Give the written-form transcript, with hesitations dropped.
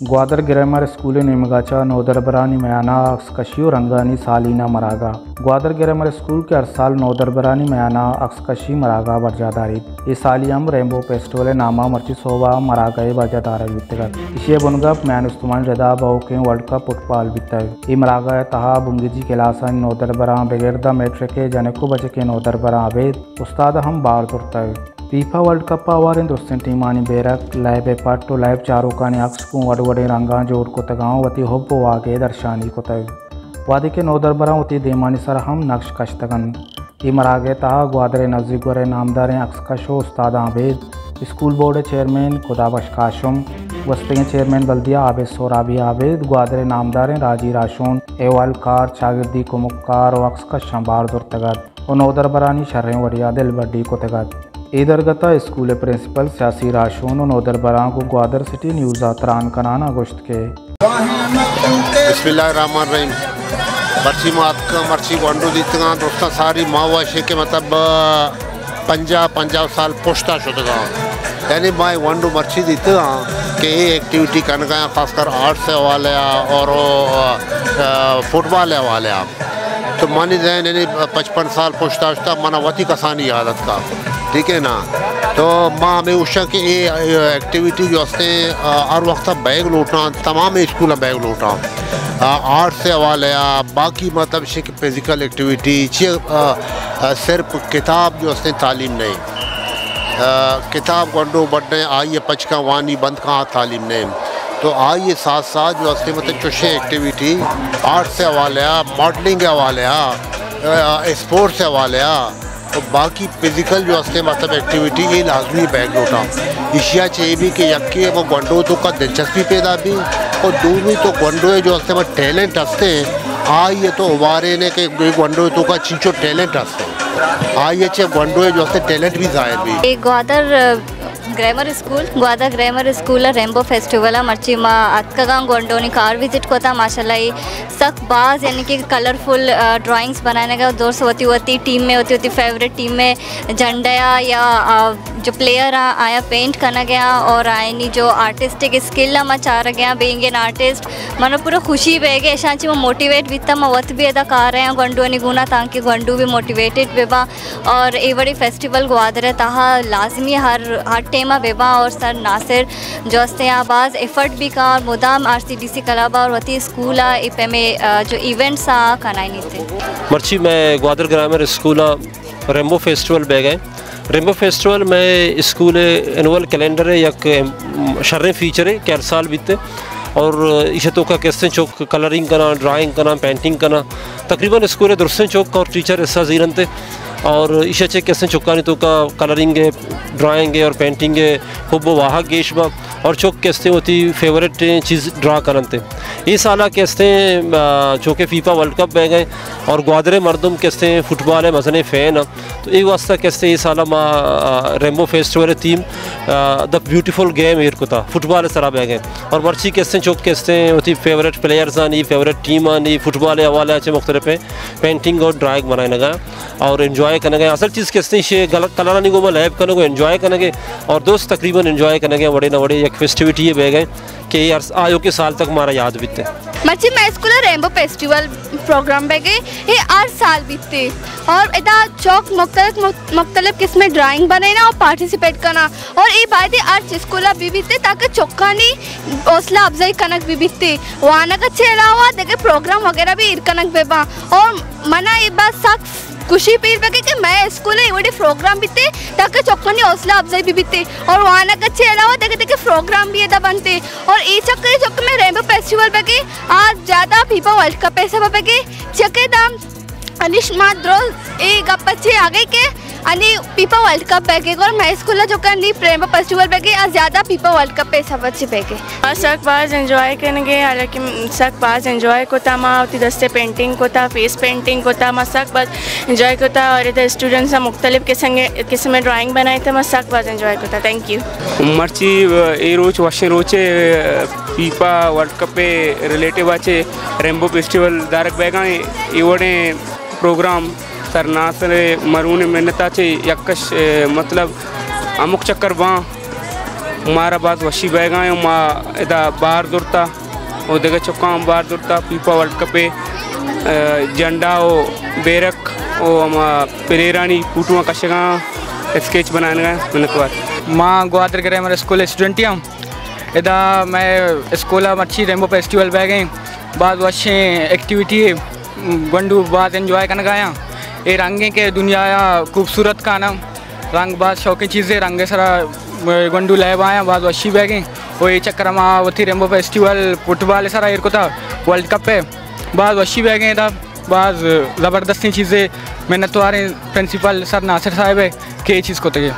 Gwadar grammar school निमगाचा नौदरबरानी मयाना अक्सकशी रंगानी सालीना मरागा ग्वादर ग्रामर स्कूल के हर साल नौदरबरानी मयाना अक्सकशी मरागा बरजादारी ये सालियम रेम्बो फेस्टिवल नामा मर्ची सोवा मरागा बरजादारा वित्तगत इसे बुनगा मैन उस्तमान रदा बहुके वर्ल्ड कप फुटबॉल बिता ये मरागा तहा बुंगजी केलासन नौदरबरा बेगरदा मेट्रिक के जनको बचे के नौदरबरा अबेद उस्ताद हम बार तुरता फीफा वर्ल्ड कप आवार दोस्तन टीमानी बेरक लाइव पाटो लाइव चारों का अक्स को वड़ वड़े रंगा जोर को तगाओ वती होब वागे दर्शानी को तग वादी के नौदरबरा वती देमानी सर हम नक्श कश्तगन ये मरागे तहा ग्वादर नजदीक वर नामदार अक्स कशो उस्ताद आबेद स्कूल बोर्ड चेयरमैन खुदाबश काशम वस्ते चेयरमैन बल्दिया आबेद सोराबी आबेद ग्वादर नामदार राजी राशोन एवाल कार शागिर्दी को मुक्कार और अक्स का शंबार दुर तगत और नौदरबरानी शर्रें वरिया दिल बड्डी को तगत इधरगता स्कूल प्रिंसिपल सियासी राशोन और नौदरबरा को ग्वादर सिटी न्यूज़ त्रान कनान अगस्त के बिस्मिल्लाहिर्रहमानिर्रहीम मर्ची मर्ची वंडू दीतगा दोस्ता सारी मावाशे के मतलब 50 साल पुश्ता शुदा यानी माए वंडू मर्ची दीतगा कि ये एक्टिविटी करने गया खासकर आर्ट से हवाले और फुटबॉल हवाले तो मानी जैन यानी 55 साल पुश्ता मना वती कसानी आदत का ठीक है ना। तो माँ में उस कि ये एक्टिविटी जो हंसते हर वक्त बैग लूटना तमाम स्कूल बैग लूटा आर्ट से हवाले बाकी मतलब फिज़िकल एक्टिविटी सिर्फ किताब जो हंसते तालीम नहीं किताब गंडो बढ़ने आइए पचका वानी बंद कहाँ तालीम नहीं तो आइए साथ साथ जो हंसते मतलब चुशे एक्टिविटी आर्ट से हवाले मॉडलिंग के हवाले स्पोर्ट्स से हवाले तो बाकी फिज़िकल जो हंसते मतलब एक्टिविटी ये लाजमी बैग लौटा इशिया चाहिए भी कि यक्के वो गंडो तो का दिलचस्पी पैदा भी और दूसरी तो गंडो जो हंसते में टैलेंट हंसते आइए तो उबारे ने कि गंडो तो का चीचो टैलेंट हंसते आइए चे गंडो जो हंसते टैलेंट भी जाहिर भी Gwadar grammar school rainbow festival मर्ची अतकगा गोंडोनी कार विजिट कोता माशाल्लाह सक बाज यानी कि कलरफुल ड्राइंग्स बनाने का दोस्त होती टीम में होती फेवरेट टीम में झंडा या जो प्लेयर आया पेंट करना गया और आयनी जो आर्टिस्टिक स्किल चाह गया बीइंग एन आर्टिस्ट मन पूरा खुशी बेगे ऐसा मोटिवेट बिता वत भी अदा कार रहे गंडू गुना ताकि गंडू भी मोटिवेटेड बेबा और ये बड़ी फेस्टिवल ग्वादर तहा लाजमी हर टेमा बेबा और सर नासिर जो हस्ते आबाज एफर्ट भी का और मुदाम RCDC क्लब और वती स्कूल इपे में जो इवेंट्स कनाई नहीं थे मर्ची में Gwadar grammar school rainbow festival बे गए रेम्बो फेस्टिवल में स्कूल एनुअल कैलेंडर है एक शर्रें फीचर है हर साल बीते और इसे तो का कैसे चौक कलरिंग करना ड्राइंग करना पेंटिंग करना तकरीबन स्कूल दुरसें चौक और टीचर हिस्सा जीरन थे और इसे चे कैसे चौकानी तो का कलरिंग है ड्राइंग है और पेंटिंग है खूब वाह गेश बा और चौक कैसे होती फेवरेट चीज़ ड्रा करते ये साल कैसे चौके फीफा वर्ल्ड कप बह गए और ग्वादरे मरदम कैसे फुटबॉल है मजने फ़ैन तो एक वास्ता कैसे ये साल rainbow festival theme the beautiful game एर को था फुटबॉल सरा बह गए और मर्ची कैसे चौक कैसे होती फेवरेट प्लेयर्स आनी फेवरेट टीम आनी फुटबॉल हवाले अच्छे मुख्तलिफ पेंटिंग और ड्राइंग बनाए लगा और एंजॉय करने गए असल चीज़ कैसे गलत कलर नहीं को लैब करने को एंजॉय करने और दोस्त तकरीबन एंजॉय करने बड़े न बड़े एक फेस्टिविटी बह गए कि यार आयो के साल तक हमारा याद बीते मर्ची मैं स्कूल रेम्बो फेस्टिवल प्रोग्राम बह गए ये 8 साल बीते और इतना चौक मुख्तलिफ किस्में ड्राइंग बनाना और पार्टिसिपेट करना और ये बात आर्ट स्कूल भी बीते ताकि चौकानी हौसला अफजाई कनक भी बीते वहाँ का अच्छे अलावा देखे प्रोग्राम वगैरह भी इरकनक बेबा और मना ये बात सख्त खुशी पीर बगे कि मैं स्कूल ये बड़े प्रोग्राम बीते ताकि चौकानी हौसला अफजाई भी बीते और वहाँ का अच्छे अलावा देखे प्रोग्राम भी अदा बनते और ये चक्कर में रेम्बो फेस्टिवल बगे आज ज़्यादा फीफा वर्ल्ड कप ऐसा बगे चके दाम अनिश माद्रो ए गप्पचे आगे के आणि फीफा वर्ल्ड कप बैगे और मैं स्कूल जो करनी रेम्बो फेस्टिवल बैगे आज ज़्यादा फीफा वर्ल्ड कप ऐसा बच्चे बैगे और सक बाज एंजॉय करेंगे हालांकि सक बाज एंजॉय कोता माँ होती दस्ते पेंटिंग कोता फेस पेंटिंग कोता माँ सक बाज एंजॉय कोता और इधर स्टूडेंट्स मुख्तलिफ किस्म में ड्राइंग बनाए थे माँ सक बाज एंजॉय कोता थैंक यू मर्ची ए रोज वर्षे रोचे फीफा वर्ल्ड कप पे रिलेटिव आचे रेम्बो फेस्टिवल दारक बैगा इवड़े प्रोग्राम सर नासर मरून मेहनता चे यकश मतलब अमुक चक्कर वहाँ हमारा बात वशी बैगा है माँ इदा बाहर दुरता और देखा चुका हम बाहर दुरता पीपा वर्ल्ड कप पे झंडा ओ बेरक ओ पेरेरानी पुटुआ कशगा स्केच बनाने का मनकवार माँ ग्वादर के मेरे स्कूल स्टूडेंट हूँ इदा मैं स्कूल मच्छी रेम्बो फेस्टिवल बैग हैं बाद वशे एक्टिविटी गंडू बाद एंजॉय करने गया ये रंगे के दुनिया खूबसूरत का नाम रंग बाद शौकी चीज़ें रंगे सारा गंडू लैब आया बाद वशी बैगें वो ये चक्कर माँ वो थी रेम्बो फेस्टिवल फुटबॉल सारा ये को था वर्ल्ड कप पे बाद वशी बैगें था बाद ज़बरदस्ती चीज़ें मेहनत तो आ रही प्रिंसिपल सर नासिर साहब है के चीज़ को थे